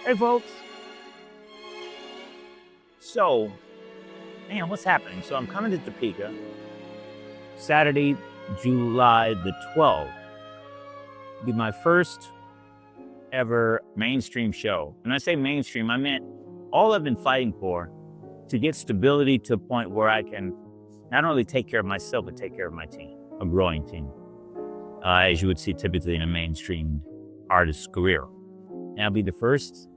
Hey, folks. So, man, what's happening? So I'm coming to Topeka Saturday, July the 12th. It'll be my first ever mainstream show. When I say mainstream, I meant all I've been fighting for to get stability to a point where I can not only take care of myself, but take care of my team, a growing team, as you would see typically in a mainstream artist's career. And it'll be the first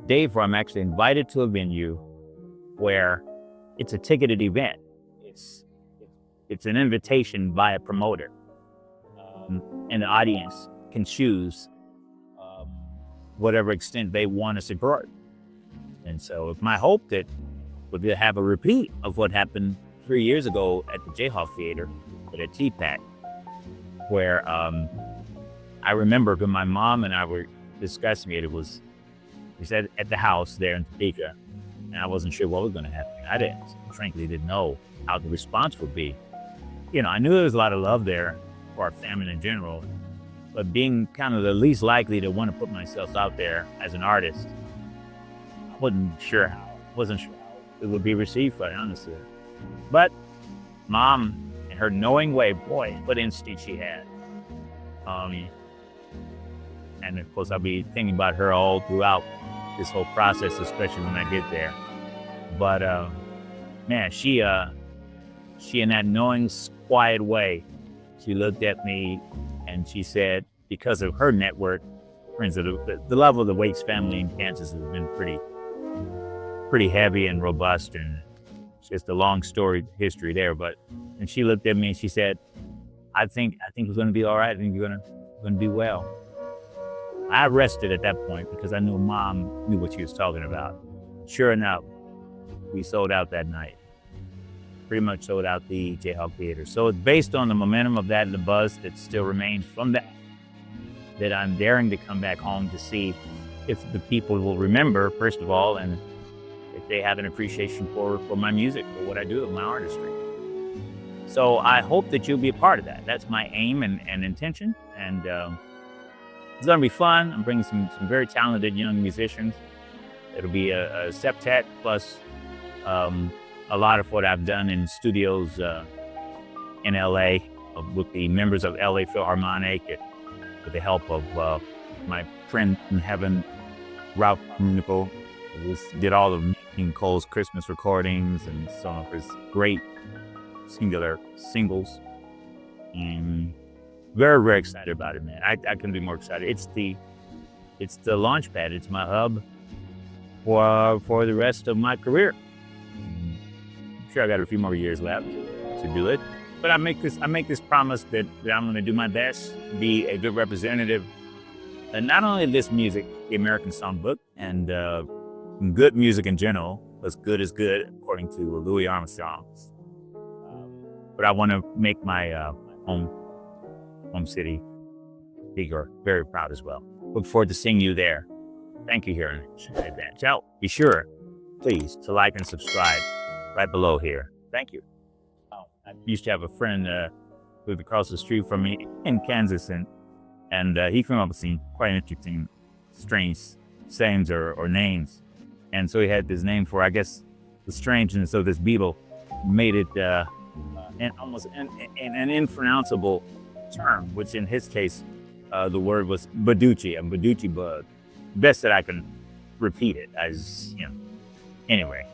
day where I'm actually invited to a venue where it's a ticketed event. It's it's an invitation by a promoter, and the audience can choose um, whatever extent they want to support. And so, it's my hope that we'll have a repeat of what happened 3 years ago at the Jayhawk Theater, at a TPAC, where I remember when my mom and I were discussing it. We said at the house there in Topeka, and I wasn't sure what was going to happen. I frankly didn't know how the response would be. I knew there was a lot of love there for our family in general, but being kind of the least likely to want to put myself out there as an artist, I wasn't sure how it would be received, quite honestly. But mom, in her knowing way, boy, what instinct she had. And of course, I'll be thinking about her all throughout this whole process, especially when I get there. But man, she in that knowing, quiet way, she looked at me and she said, because of her network, friends of the level of the Waits family in Kansas has been pretty heavy and robust, and it's just a long story history there. And she looked at me and she said, I think it's going to be all right. I think you're going to be well. I rested at that point because I knew mom knew what she was talking about. Sure enough, we sold out that night. Pretty much sold out the Jayhawk Theater. So it's based on the momentum of that and the buzz that still remains from that I'm daring to come back home to see if the people will remember, first of all, and if they have an appreciation for my music, for what I do, my artistry. So I hope that you'll be a part of that. That's my aim and intention. And it's going to be fun. I'm bringing some very talented young musicians. It'll be a septet plus a lot of what I've done in studios in LA with the members of LA Philharmonic, with the help of my friend in heaven, Ralph Nickel, who did all of King Cole's Christmas recordings and some of his great singular singles. And very, very excited about it, man. I couldn't be more excited. It's the launch pad. It's my hub for the rest of my career. I'm sure I got a few more years left to do it, but I make this promise that I'm going to do my best, be a good representative, and not only this music, the American Songbook, and good music in general, as good as good, according to Louis Armstrong. But I want to make my home city bigger, very proud as well. Look forward to seeing you there. Thank you here in advance. Now, be sure, please, to like and subscribe right below here. Thank you. I used to have a friend who lived across the street from me in Kansas, and he came up with some quite interesting, strange sayings or names. And so he had this name for, I guess, the strangeness of this beetle made it almost an unpronounceable term, which in his case, the word was baducci, a baducci bug. Best that I can repeat it as, anyway.